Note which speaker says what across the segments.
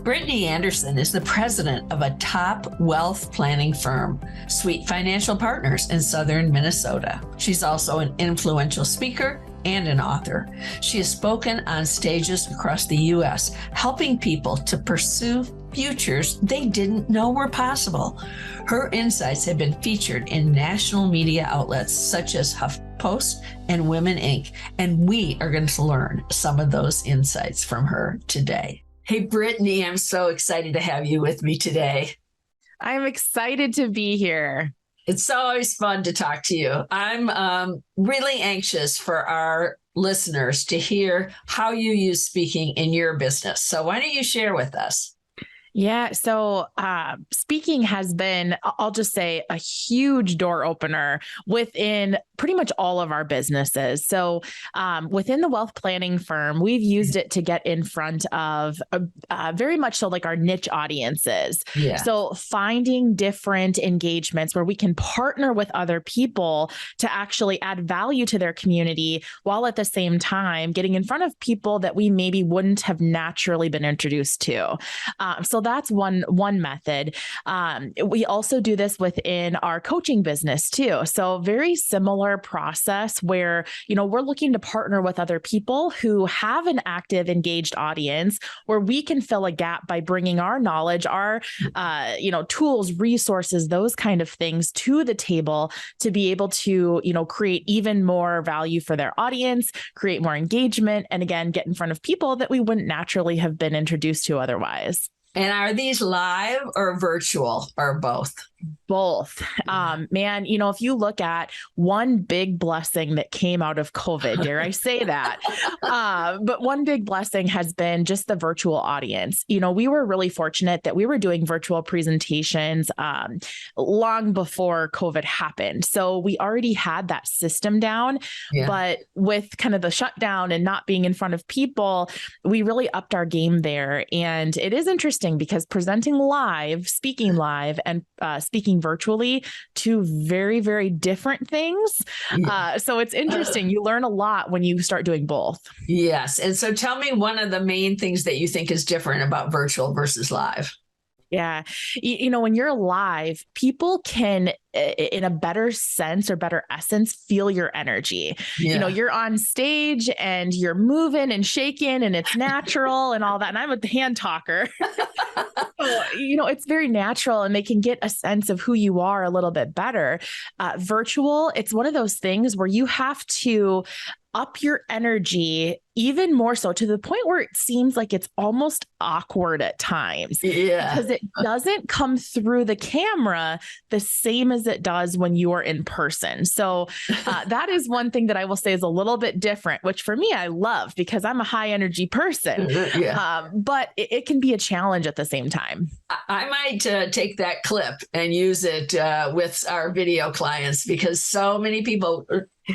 Speaker 1: Brittany Anderson is the president of a top wealth planning firm, Sweet Financial Partners in southern Minnesota. She's also an influential speaker and an author. She has spoken on stages across the U.S., helping people to pursue futures they didn't know were possible. Her insights have been featured in national media outlets such as HuffPost and Women Inc., and we are going to learn some of those insights from her today. Hey, Brittany, I'm so excited to have you with me today.
Speaker 2: I'm excited to be here.
Speaker 1: It's always fun to talk to you. I'm really anxious for our listeners to hear how you use speaking in your business. So why don't you share with us?
Speaker 2: Yeah. So speaking has been, I'll just say, a huge door opener within pretty much all of our businesses. So within the wealth planning firm, we've used it to get in front of very much so like our niche audiences.
Speaker 1: Yeah.
Speaker 2: So finding different engagements where we can partner with other people to actually add value to their community, while at the same time getting in front of people that we maybe wouldn't have naturally been introduced to. So that's one method. We also do this within our coaching business too. So very similar process where, we're looking to partner with other people who have an active, engaged audience where we can fill a gap by bringing our knowledge, our, tools, resources, those kind of things to the table to be able to, create even more value for their audience, create more engagement, and again, get in front of people that we wouldn't naturally have been introduced to otherwise.
Speaker 1: And are these live or virtual or both?
Speaker 2: Both. Man, if you look at one big blessing that came out of COVID, dare I say that, but one big blessing has been just the virtual audience. We were really fortunate that we were doing virtual presentations long before COVID happened. So we already had that system down, but with kind of the shutdown and not being in front of people, we really upped our game there. And it is interesting because presenting live, speaking live, and speaking virtually, two very, very different things. So it's interesting. You learn a lot when you start doing both.
Speaker 1: Yes. And so tell me one of the main things that you think is different about virtual versus live.
Speaker 2: Yeah. When you're live, people can, in a better sense or better essence, feel your energy.
Speaker 1: Yeah.
Speaker 2: You're on stage and you're moving and shaking and it's natural and all that. And I'm a hand talker. So, it's very natural and they can get a sense of who you are a little bit better. Virtual, it's one of those things where you have to up your energy even more so to the point where it seems like it's almost awkward at times.
Speaker 1: Yeah.
Speaker 2: Because it doesn't come through the camera the same as it does when you are in person. So that is one thing that I will say is a little bit different, which for me, I love because I'm a high energy person, but it can be a challenge at the same time.
Speaker 1: I might take that clip and use it with our video clients because so many people,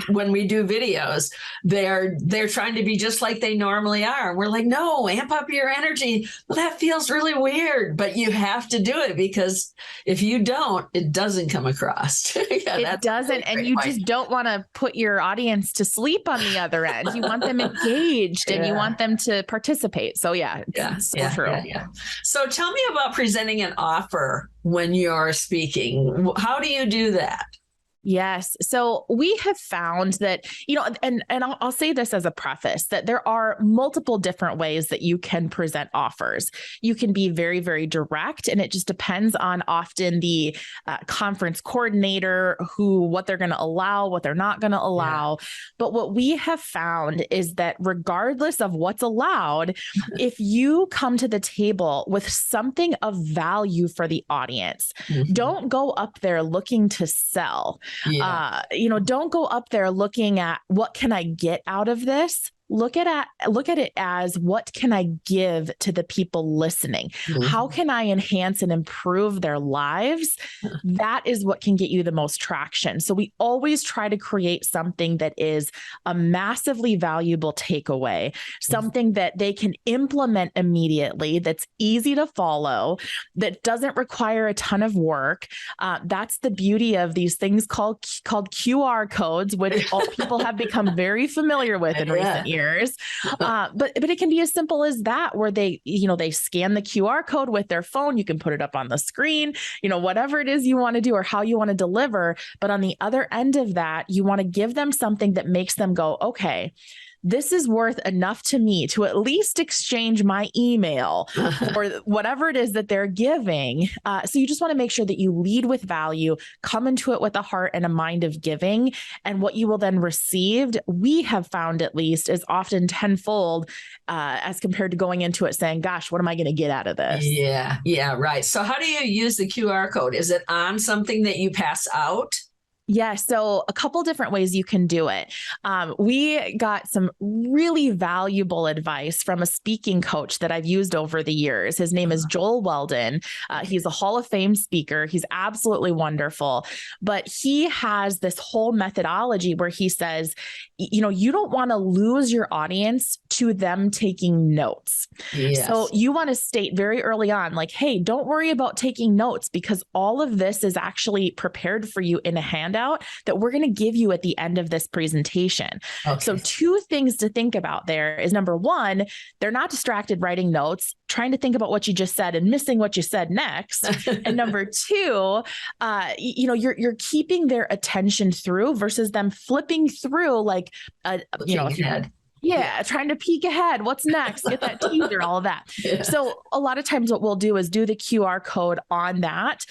Speaker 1: when we do videos, they're trying to be just like they normally are. And we're like, no, amp up your energy. Well, that feels really weird, but you have to do it because if you don't, it doesn't come across.
Speaker 2: It doesn't. And you just don't want to put your audience to sleep on the other end. You want them engaged and you want them to participate. So it's so true.
Speaker 1: So tell me about presenting an offer when you're speaking. How do you do that?
Speaker 2: Yes. So we have found that, and I'll say this as a preface, that there are multiple different ways that you can present offers. You can be very, very direct, and it just depends on often the conference coordinator, what they're going to allow, what they're not going to allow. Yeah. But what we have found is that regardless of what's allowed, if you come to the table with something of value for the audience, don't go up there looking to sell. Yeah. Don't go up there looking at what can I get out of this? Look at it as what can I give to the people listening? Mm-hmm. How can I enhance and improve their lives? That is what can get you the most traction. So we always try to create something that is a massively valuable takeaway, something that they can implement immediately, that's easy to follow, that doesn't require a ton of work. That's the beauty of these things called QR codes, which all people have become very familiar with in recent years. years. But it can be as simple as that, where they scan the QR code with their phone. You can put it up on the screen, whatever it is you want to do or how you want to deliver. But on the other end of that, you want to give them something that makes them go, okay, this is worth enough to me to at least exchange my email or whatever it is that they're giving. So you just want to make sure that you lead with value, come into it with a heart and a mind of giving. And what you will then receive, we have found at least, is often tenfold as compared to going into it saying, gosh, what am I going to get out of this?
Speaker 1: Yeah, right. So how do you use the QR code? Is it on something that you pass out?
Speaker 2: Yeah. So a couple different ways you can do it. We got some really valuable advice from a speaking coach that I've used over the years. His name is Joel Weldon. He's a Hall of Fame speaker. He's absolutely wonderful, but he has this whole methodology where he says, you don't want to lose your audience to them taking notes.
Speaker 1: Yes.
Speaker 2: So you want to state very early on, like, hey, don't worry about taking notes because all of this is actually prepared for you in a handout that we're going to give you at the end of this presentation. Okay. So 2 things to think about there is, number 1, they're not distracted writing notes, trying to think about what you just said and missing what you said next. And number 2, you're keeping their attention through versus them flipping through like trying to peek ahead. What's next? Get that teaser, all of that. Yeah. So a lot of times what we'll do is do the QR code on that.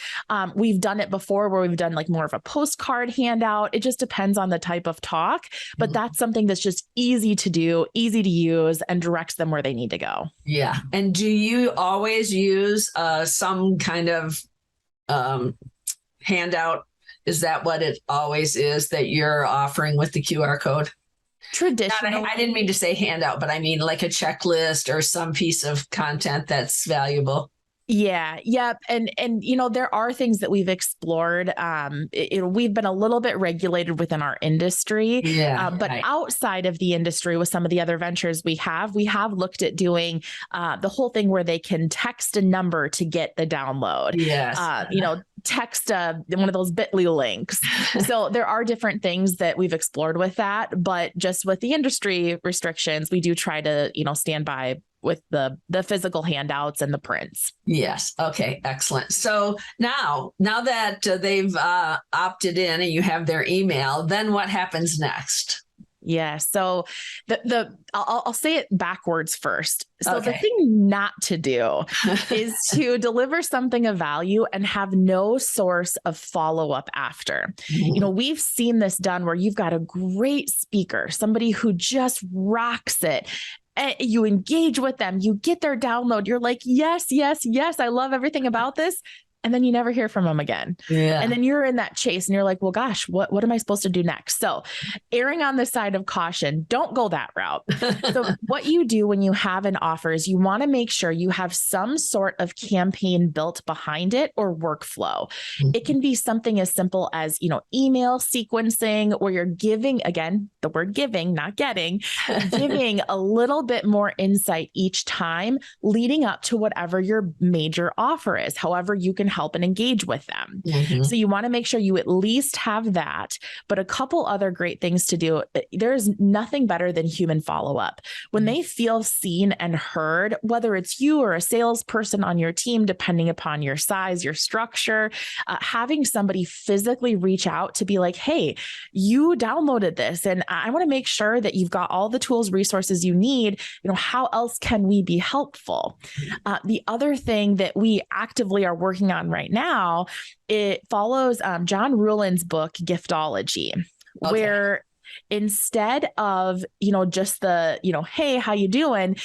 Speaker 2: We've done it before where we've done like more of a postcard handout. It just depends on the type of talk, but that's something that's just easy to do, easy to use, and directs them where they need to go.
Speaker 1: Yeah. And do you always use some kind of handout? Is that what it always is that you're offering with the QR code?
Speaker 2: Traditional.
Speaker 1: I didn't mean to say handout, but I mean like a checklist or some piece of content that's valuable.
Speaker 2: Yeah. Yep. And there are things that we've explored. We've been a little bit regulated within our industry, but outside of the industry with some of the other ventures we have looked at doing the whole thing where they can text a number to get the download.
Speaker 1: Yes.
Speaker 2: Text one of those bit.ly links. So there are different things that we've explored with that, but just with the industry restrictions, we do try to, stand by with the physical handouts and the prints.
Speaker 1: Yes. Okay. Excellent. So now that they've opted in and you have their email, then what happens next?
Speaker 2: Yeah. So I'll say it backwards first. So
Speaker 1: Okay.
Speaker 2: The thing not to do is to deliver something of value and have no source of follow-up after.
Speaker 1: Mm-hmm.
Speaker 2: We've seen this done where you've got a great speaker, somebody who just rocks it. You engage with them, you get their download. You're like, yes, I love everything about this. And then you never hear from them again.
Speaker 1: Yeah.
Speaker 2: And then you're in that chase and you're like, well, gosh, what am I supposed to do next? So erring on the side of caution, don't go that route. So what you do when you have an offer is you want to make sure you have some sort of campaign built behind it or workflow. Mm-hmm. It can be something as simple as, email sequencing where you're giving, again, the word giving, not getting, giving a little bit more insight each time leading up to whatever your major offer is. However, you can help and engage with them. Mm-hmm. So you want to make sure you at least have that, but a couple other great things to do. There's nothing better than human follow-up. When they feel seen and heard, whether it's you or a salesperson on your team, depending upon your size, your structure, having somebody physically reach out to be like, hey, you downloaded this and I want to make sure that you've got all the tools, resources you need. How else can we be helpful? The other thing that we actively are working on right now, it follows John Ruhlin's book, Giftology, where instead of, just the, hey, how you doing?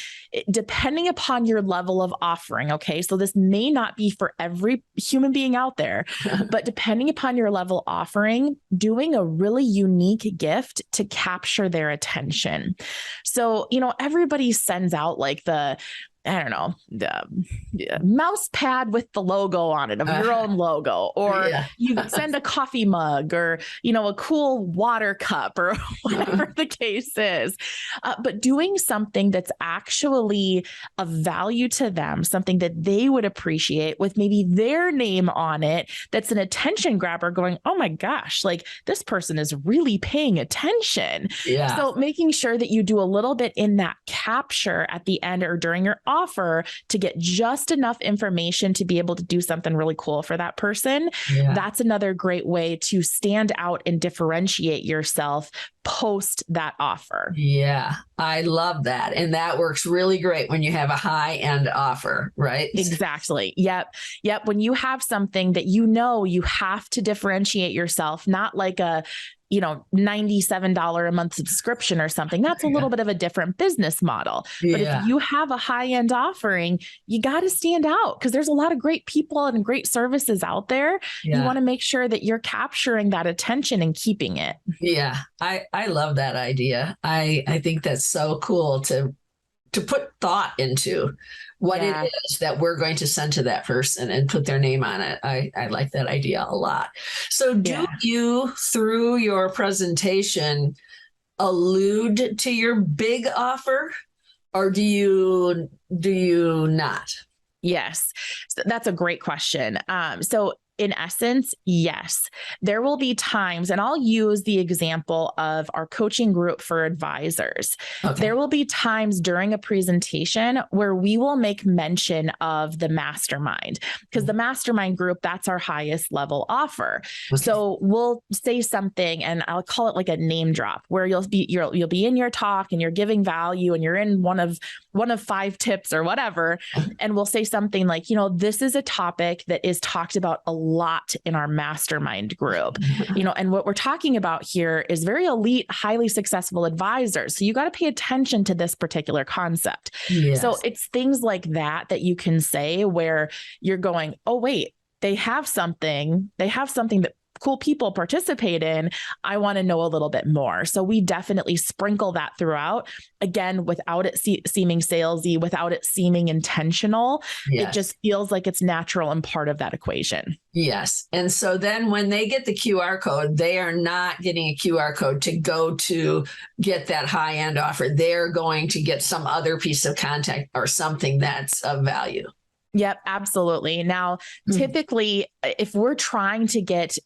Speaker 2: Depending upon your level of offering. Okay. So this may not be for every human being out there, but depending upon your level offering, doing a really unique gift to capture their attention. So, everybody sends out like the I don't know, the mouse pad with the logo on it of your own logo, or you send a coffee mug, or, a cool water cup, or whatever the case is. But doing something that's actually of value to them, something that they would appreciate with maybe their name on it, that's an attention grabber going, oh my gosh, like this person is really paying attention.
Speaker 1: Yeah.
Speaker 2: So making sure that you do a little bit in that capture at the end or during your offer to get just enough information to be able to do something really cool for that person.
Speaker 1: Yeah.
Speaker 2: That's another great way to stand out and differentiate yourself post that offer.
Speaker 1: Yeah, I love that. And that works really great when you have a high-end offer, right?
Speaker 2: Exactly. Yep. When you have something that you have to differentiate yourself, not like a $97 a month subscription or something. That's a little bit of a different business model. But if you have a high-end offering, you got to stand out, because there's a lot of great people and great services out there. You want to make sure that you're capturing that attention and keeping it.
Speaker 1: Yeah, I love that idea. I think that's so cool to put thought into what it is that we're going to send to that person and put their name on it. I like that idea a lot. So do you, through your presentation, allude to your big offer, or do you not?
Speaker 2: Yes, so that's a great question. So in essence, yes, there will be times, and I'll use the example of our coaching group for advisors. Okay. There will be times during a presentation where we will make mention of the mastermind, because the mastermind group, that's our highest level offer. Okay. So we'll say something, and I'll call it like a name drop, where you'll be in your talk and you're giving value and you're in one of 5 tips or whatever. And we'll say something like, this is a topic that is talked about a lot in our mastermind group, and what we're talking about here is very elite, highly successful advisors. So you got to pay attention to this particular concept. Yes. So it's things like that you can say where you're going, oh, wait, they have something that cool people participate in. I want to know a little bit more. So we definitely sprinkle that throughout, again, without it seeming salesy, without it seeming intentional. Yes. It just feels like it's natural and part of that equation.
Speaker 1: Yes. And so then when they get the QR code, they are not getting a QR code to go to get that high-end offer. They're going to get some other piece of content or something that's of value.
Speaker 2: Yep, absolutely. Now, typically, if we're trying to get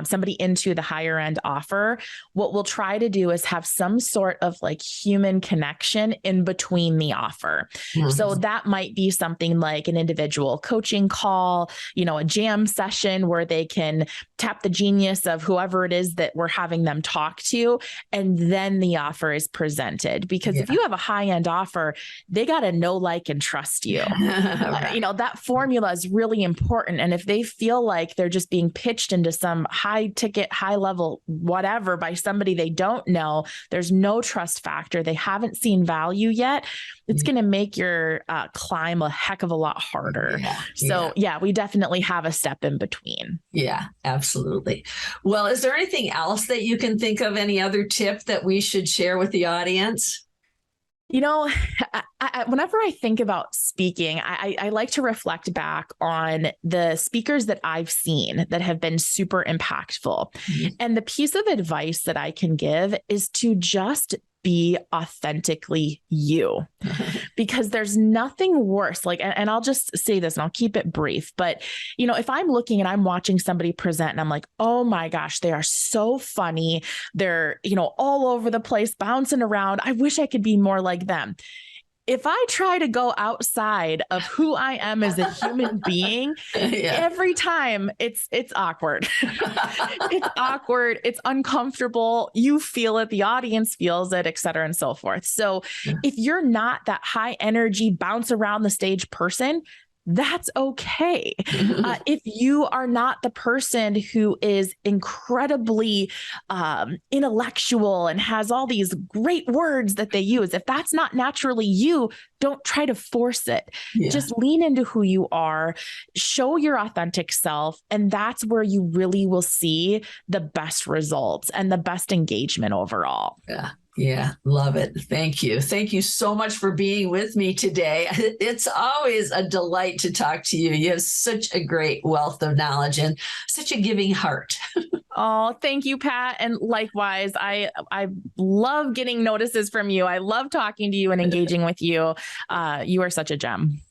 Speaker 2: somebody into the higher end offer, what we'll try to do is have some sort of like human connection in between the offer. Mm-hmm. So that might be something like an individual coaching call, a jam session where they can tap the genius of whoever it is that we're having them talk to, and then the offer is presented. Because if you have a high end offer, they got to know, like, and trust you. That formula is really important. And if they feel like they're just being pitched into some high ticket, high level, whatever by somebody they don't know, there's no trust factor, they haven't seen value yet, it's going to make your climb a heck of a lot harder. So we definitely have a step in between.
Speaker 1: Yeah, absolutely. Well, is there anything else that you can think of, any other tip that we should share with the audience?
Speaker 2: Whenever I think about speaking, I like to reflect back on the speakers that I've seen that have been super impactful. Mm-hmm. And the piece of advice that I can give is to just be authentically you, because there's nothing worse. And I'll just say this and I'll keep it brief, but if I'm looking and I'm watching somebody present and I'm like, oh my gosh, they are so funny. They're, all over the place, bouncing around. I wish I could be more like them. If I try to go outside of who I am as a human being, every time it's awkward. It's awkward. It's uncomfortable. You feel it. The audience feels it, et cetera, and so forth. So if you're not that high energy, bounce around the stage person, that's okay. If you are not the person who is incredibly intellectual and has all these great words that they use, if that's not naturally you, don't try to force it. Just lean into who you are, show your authentic self, and that's where you really will see the best results and the best engagement overall.
Speaker 1: Yeah. Yeah, love it. Thank you. Thank you so much for being with me today. It's always a delight to talk to you. You have such a great wealth of knowledge and such a giving heart.
Speaker 2: Oh, thank you, Pat. And likewise, I love getting notices from you. I love talking to you and engaging with you. You are such a gem.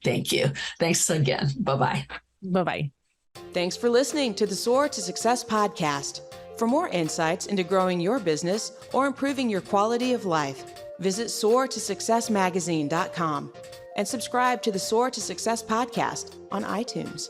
Speaker 1: Thank you. Thanks again. Bye-bye.
Speaker 2: Bye-bye.
Speaker 3: Thanks for listening to the Soar to Success podcast. For more insights into growing your business or improving your quality of life, visit soartosuccessmagazine.com and subscribe to the Soar to Success podcast on iTunes.